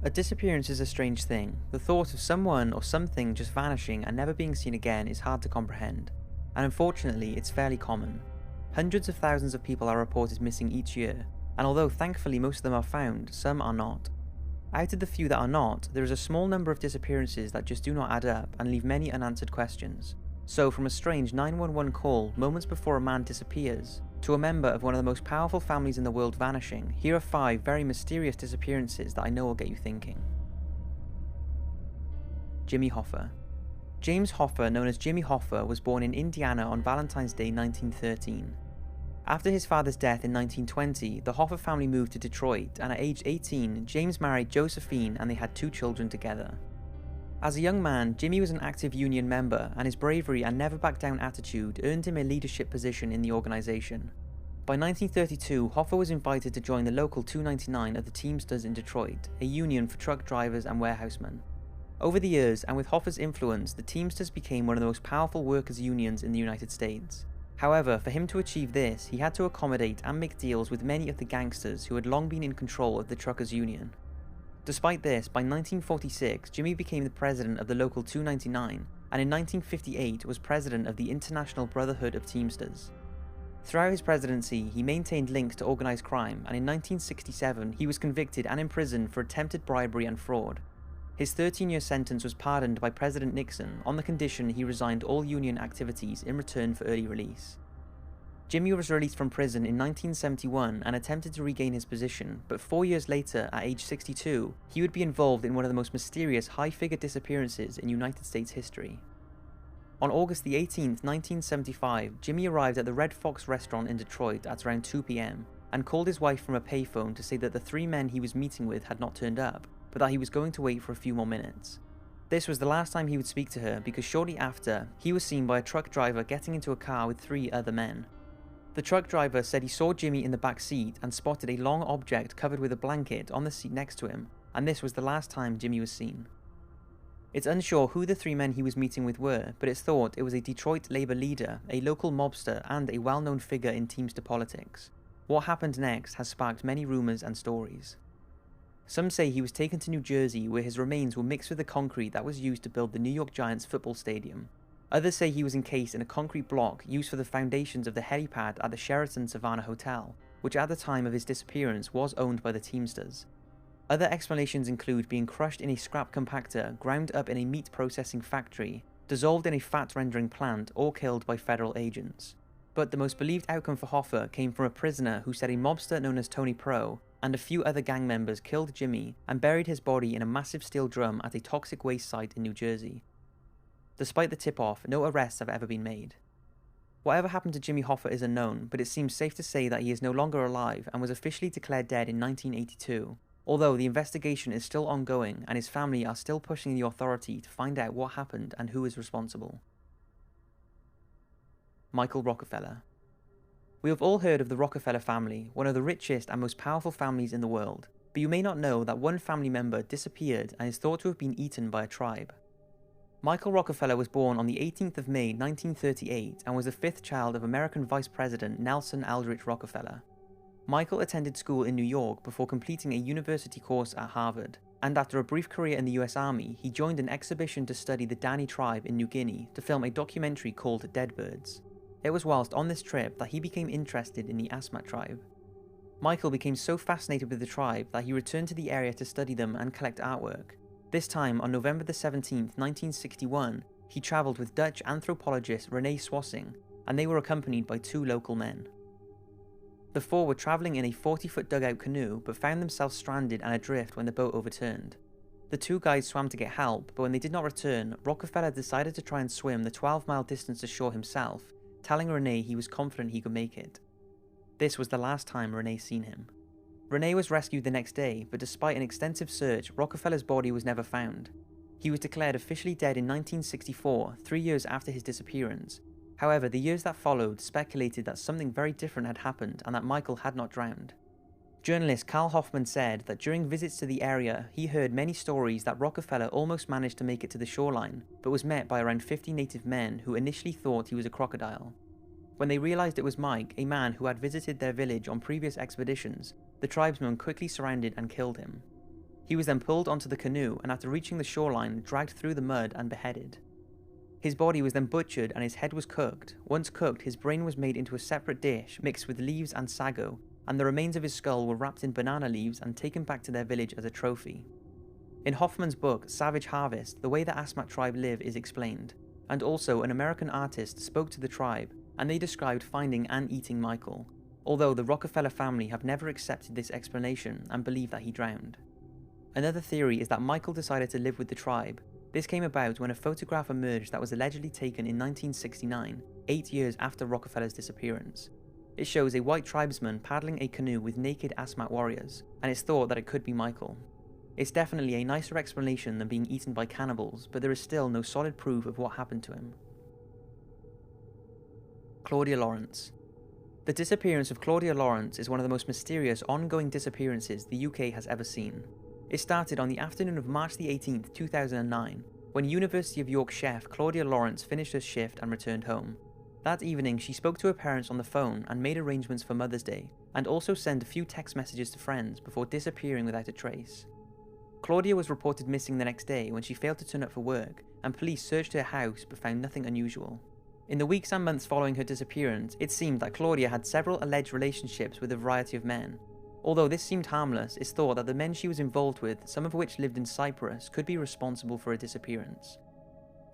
A disappearance is a strange thing. The thought of someone or something just vanishing and never being seen again is hard to comprehend, and unfortunately it's fairly common. Hundreds of thousands of people are reported missing each year, and although thankfully most of them are found, some are not. Out of the few that are not, there is a small number of disappearances that just do not add up and leave many unanswered questions. So from a strange 911 call moments before a man disappears, to a member of one of the most powerful families in the world vanishing, here are 5 very mysterious disappearances that I know will get you thinking. Jimmy Hoffa. James Hoffa, known as Jimmy Hoffa, was born in Indiana on Valentine's Day 1913. After his father's death in 1920, the Hoffa family moved to Detroit, and at age 18, James married Josephine and they had 2 children together. As a young man, Jimmy was an active union member, and his bravery and never back down attitude earned him a leadership position in the organisation. By 1932, Hoffa was invited to join the local 299 of the Teamsters in Detroit, a union for truck drivers and warehousemen. Over the years, and with Hoffa's influence, the Teamsters became one of the most powerful workers' unions in the United States. However, for him to achieve this, he had to accommodate and make deals with many of the gangsters who had long been in control of the truckers' union. Despite this, by 1946, Jimmy became the president of the local 299, and in 1958 was president of the International Brotherhood of Teamsters. Throughout his presidency, he maintained links to organised crime, and in 1967 he was convicted and imprisoned for attempted bribery and fraud. His 13-year sentence was pardoned by President Nixon on the condition he resigned all union activities in return for early release. Jimmy was released from prison in 1971 and attempted to regain his position, but 4 years later, at age 62, he would be involved in one of the most mysterious high-figure disappearances in United States history. On August the 18th, 1975, Jimmy arrived at the Red Fox restaurant in Detroit at around 2 p.m. and called his wife from a payphone to say that the 3 men he was meeting with had not turned up, but that he was going to wait for a few more minutes. This was the last time he would speak to her because shortly after, he was seen by a truck driver getting into a car with 3 other men. The truck driver said he saw Jimmy in the back seat and spotted a long object covered with a blanket on the seat next to him, and this was the last time Jimmy was seen. It's unsure who the 3 men he was meeting with were, but it's thought it was a Detroit Labour leader, a local mobster, and a well-known figure in Teamster politics. What happened next has sparked many rumours and stories. Some say he was taken to New Jersey where his remains were mixed with the concrete that was used to build the New York Giants football stadium. Others say he was encased in a concrete block used for the foundations of the helipad at the Sheraton Savannah Hotel, which at the time of his disappearance was owned by the Teamsters. Other explanations include being crushed in a scrap compactor, ground up in a meat processing factory, dissolved in a fat rendering plant, or killed by federal agents. But the most believed outcome for Hoffa came from a prisoner who said a mobster known as Tony Pro and a few other gang members killed Jimmy and buried his body in a massive steel drum at a toxic waste site in New Jersey. Despite the tip-off, no arrests have ever been made. Whatever happened to Jimmy Hoffa is unknown, but it seems safe to say that he is no longer alive and was officially declared dead in 1982, although the investigation is still ongoing and his family are still pushing the authority to find out what happened and who is responsible. Michael Rockefeller. We have all heard of the Rockefeller family, one of the richest and most powerful families in the world, but you may not know that one family member disappeared and is thought to have been eaten by a tribe. Michael Rockefeller was born on the 18th of May 1938 and was the 5th child of American Vice President Nelson Aldrich Rockefeller. Michael attended school in New York before completing a university course at Harvard, and after a brief career in the US Army, he joined an exhibition to study the Dani tribe in New Guinea to film a documentary called Dead Birds. It was whilst on this trip that he became interested in the Asmat tribe. Michael became so fascinated with the tribe that he returned to the area to study them and collect artwork. This time, on November the 17th, 1961, he travelled with Dutch anthropologist René Swassing, and they were accompanied by 2 local men. The 4 were travelling in a 40-foot dugout canoe, but found themselves stranded and adrift when the boat overturned. The 2 guides swam to get help, but when they did not return, Rockefeller decided to try and swim the 12-mile distance ashore himself, telling René he was confident he could make it. This was the last time René seen him. René was rescued the next day, but despite an extensive search, Rockefeller's body was never found. He was declared officially dead in 1964, 3 years after his disappearance. However, the years that followed speculated that something very different had happened and that Michael had not drowned. Journalist Carl Hoffman said that during visits to the area, he heard many stories that Rockefeller almost managed to make it to the shoreline, but was met by around 50 native men who initially thought he was a crocodile. When they realised it was Mike, a man who had visited their village on previous expeditions, the tribesmen quickly surrounded and killed him. He was then pulled onto the canoe and after reaching the shoreline, dragged through the mud and beheaded. His body was then butchered and his head was cooked. Once cooked, his brain was made into a separate dish mixed with leaves and sago, and the remains of his skull were wrapped in banana leaves and taken back to their village as a trophy. In Hoffman's book, Savage Harvest, the way the Asmat tribe live is explained, and also an American artist spoke to the tribe, and they described finding and eating Michael, although the Rockefeller family have never accepted this explanation and believe that he drowned. Another theory is that Michael decided to live with the tribe. This came about when a photograph emerged that was allegedly taken in 1969, 8 years after Rockefeller's disappearance. It shows a white tribesman paddling a canoe with naked Asmat warriors, and it's thought that it could be Michael. It's definitely a nicer explanation than being eaten by cannibals, but there is still no solid proof of what happened to him. Claudia Lawrence. The disappearance of Claudia Lawrence is one of the most mysterious ongoing disappearances the UK has ever seen. It started on the afternoon of March 18, 2009, when University of York chef Claudia Lawrence finished her shift and returned home. That evening, she spoke to her parents on the phone and made arrangements for Mother's Day, and also sent a few text messages to friends before disappearing without a trace. Claudia was reported missing the next day when she failed to turn up for work, and police searched her house but found nothing unusual. In the weeks and months following her disappearance, it seemed that Claudia had several alleged relationships with a variety of men. Although this seemed harmless, it's thought that the men she was involved with, some of which lived in Cyprus, could be responsible for her disappearance.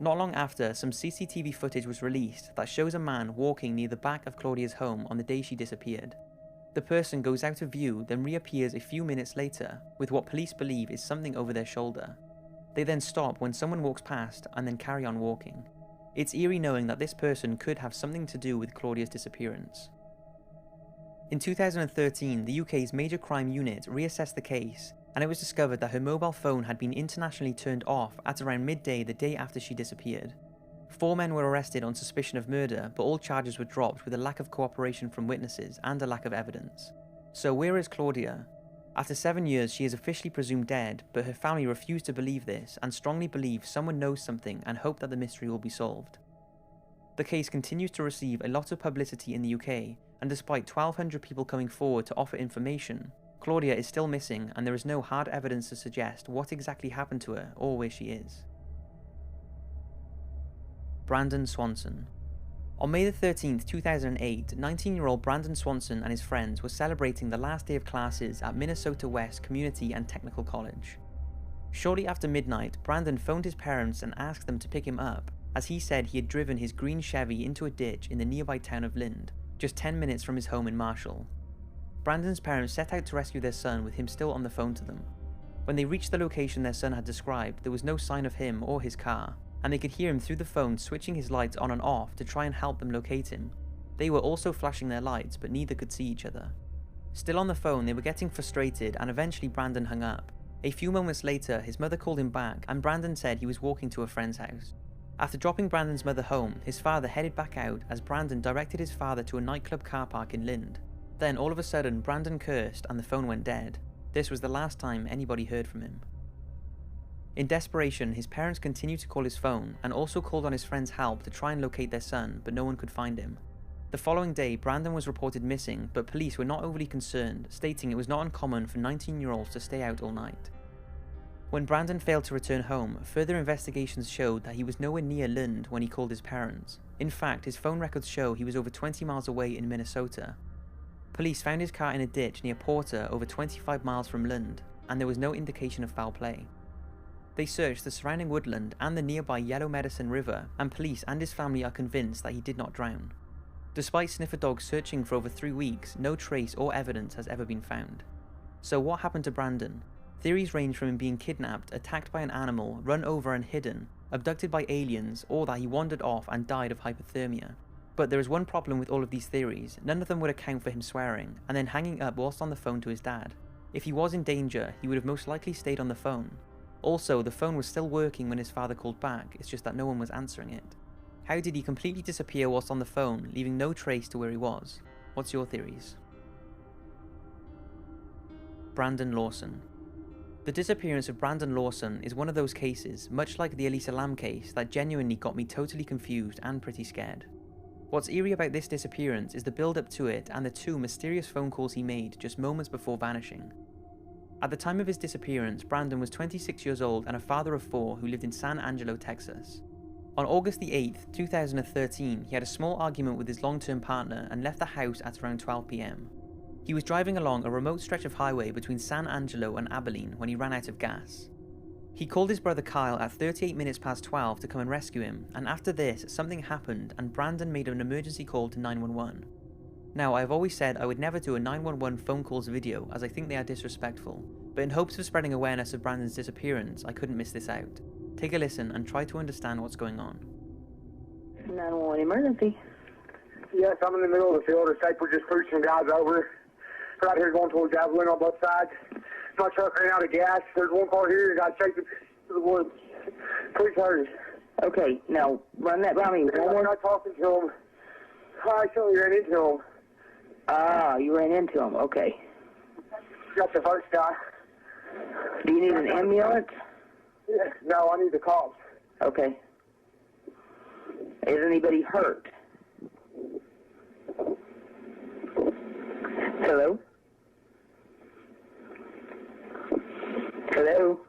Not long after, some CCTV footage was released that shows a man walking near the back of Claudia's home on the day she disappeared. The person goes out of view, then reappears a few minutes later, with what police believe is something over their shoulder. They then stop when someone walks past and then carry on walking. It's eerie knowing that this person could have something to do with Claudia's disappearance. In 2013, the UK's Major Crime Unit reassessed the case, and it was discovered that her mobile phone had been internationally turned off at around midday the day after she disappeared. 4 men were arrested on suspicion of murder, but all charges were dropped with a lack of cooperation from witnesses and a lack of evidence. So where is Claudia? After 7 years, she is officially presumed dead, but her family refuse to believe this and strongly believe someone knows something and hope that the mystery will be solved. The case continues to receive a lot of publicity in the UK, and despite 1,200 people coming forward to offer information, Claudia is still missing and there is no hard evidence to suggest what exactly happened to her or where she is. Brandon Swanson. On May 13, 2008, 19-year-old Brandon Swanson and his friends were celebrating the last day of classes at Minnesota West Community and Technical College. Shortly after midnight, Brandon phoned his parents and asked them to pick him up, as he said he had driven his green Chevy into a ditch in the nearby town of Lind, just 10 minutes from his home in Marshall. Brandon's parents set out to rescue their son with him still on the phone to them. When they reached the location their son had described, there was no sign of him or his car, and they could hear him through the phone switching his lights on and off to try and help them locate him. They were also flashing their lights, but neither could see each other. Still on the phone, they were getting frustrated and eventually Brandon hung up. A few moments later, his mother called him back and Brandon said he was walking to a friend's house. After dropping Brandon's mother home, his father headed back out as Brandon directed his father to a nightclub car park in Lind. Then all of a sudden, Brandon cursed and the phone went dead. This was the last time anybody heard from him. In desperation, his parents continued to call his phone and also called on his friend's help to try and locate their son, but no one could find him. The following day, Brandon was reported missing, but police were not overly concerned, stating it was not uncommon for 19-year-olds to stay out all night. When Brandon failed to return home, further investigations showed that he was nowhere near Lind when he called his parents. In fact, his phone records show he was over 20 miles away in Minnesota. Police found his car in a ditch near Porter, over 25 miles from Lind, and there was no indication of foul play. They searched the surrounding woodland and the nearby Yellow Medicine River, and police and his family are convinced that he did not drown. Despite sniffer dogs searching for over 3 weeks, no trace or evidence has ever been found. So what happened to Brandon? Theories range from him being kidnapped, attacked by an animal, run over and hidden, abducted by aliens, or that he wandered off and died of hypothermia. But there is one problem with all of these theories: none of them would account for him swearing, and then hanging up whilst on the phone to his dad. If he was in danger, he would have most likely stayed on the phone. Also, the phone was still working when his father called back, it's just that no one was answering it. How did he completely disappear whilst on the phone, leaving no trace to where he was? What's your theories? Brandon Lawson. The disappearance of Brandon Lawson is one of those cases, much like the Elisa Lam case, that genuinely got me totally confused and pretty scared. What's eerie about this disappearance is the build up to it and the 2 mysterious phone calls he made just moments before vanishing. At the time of his disappearance, Brandon was 26 years old and a father of 4 who lived in San Angelo, Texas. On August the 8th, 2013, he had a small argument with his long-term partner and left the house at around 12 PM. He was driving along a remote stretch of highway between San Angelo and Abilene when he ran out of gas. He called his brother Kyle at 38 minutes past 12 to come and rescue him, and after this, something happened and Brandon made an emergency call to 911. Now, I've always said I would never do a 911 phone calls video as I think they are disrespectful, but in hopes of spreading awareness of Brandon's disappearance, I couldn't miss this out. Take a listen and try to understand what's going on. 911 emergency. Yes, I'm in the middle of the field. We're just pushing some guys over. Right here going towards Abilene on both sides. My truck ran out of gas. There's one car here and got chased to the woods. Please hurry. Okay, now run that by me. I'm not talking to him. I actually ran into him. Ah, you ran into him. Okay. Got the first guy. Do you need an ambulance? Yeah, no, I need the cops. Okay. Is anybody hurt? Hello? Hello?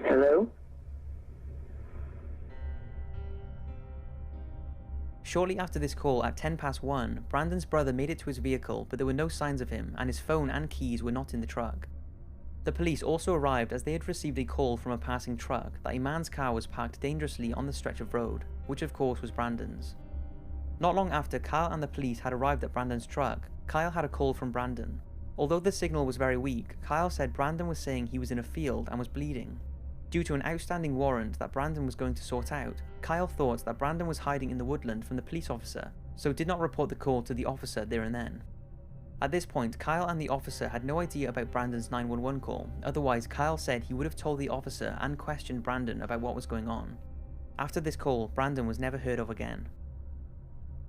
Hello? Shortly after this call at 10 past 1, Brandon's brother made it to his vehicle, but there were no signs of him and his phone and keys were not in the truck. The police also arrived as they had received a call from a passing truck that a man's car was parked dangerously on the stretch of road, which of course was Brandon's. Not long after Kyle and the police had arrived at Brandon's truck, Kyle had a call from Brandon. Although the signal was very weak, Kyle said Brandon was saying he was in a field and was bleeding. Due to an outstanding warrant that Brandon was going to sort out, Kyle thought that Brandon was hiding in the woodland from the police officer, so did not report the call to the officer there and then. At this point, Kyle and the officer had no idea about Brandon's 911 call, otherwise Kyle said he would have told the officer and questioned Brandon about what was going on. After this call, Brandon was never heard of again.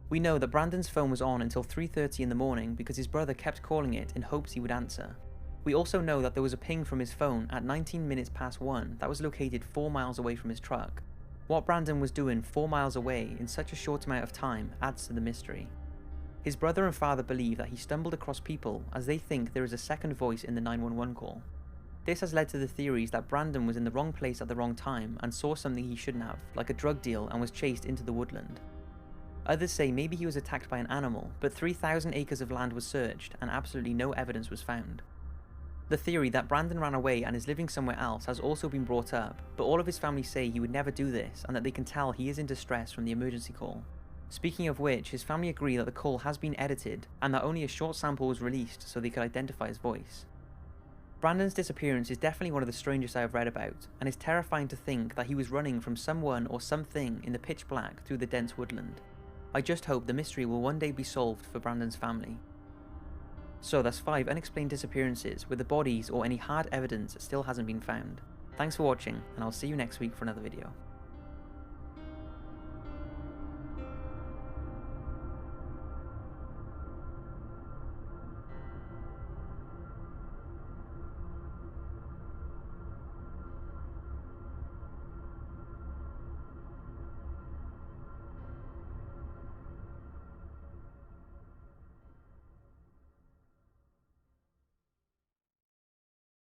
We know that Brandon's phone was on until 3:30 in the morning because his brother kept calling it in hopes he would answer. We also know that there was a ping from his phone at 19 minutes past 1 that was located 4 miles away from his truck. What Brandon was doing 4 miles away in such a short amount of time adds to the mystery. His brother and father believe that he stumbled across people as they think there is a second voice in the 911 call. This has led to the theories that Brandon was in the wrong place at the wrong time and saw something he shouldn't have, like a drug deal, and was chased into the woodland. Others say maybe he was attacked by an animal, but 3,000 acres of land was searched and absolutely no evidence was found. The theory that Brandon ran away and is living somewhere else has also been brought up, but all of his family say he would never do this and that they can tell he is in distress from the emergency call. Speaking of which, his family agree that the call has been edited and that only a short sample was released so they could identify his voice. Brandon's disappearance is definitely one of the strangest I have read about, and it's terrifying to think that he was running from someone or something in the pitch black through the dense woodland. I just hope the mystery will one day be solved for Brandon's family. So that's 5 unexplained disappearances where the bodies or any hard evidence still hasn't been found. Thanks for watching, and I'll see you next week for another video.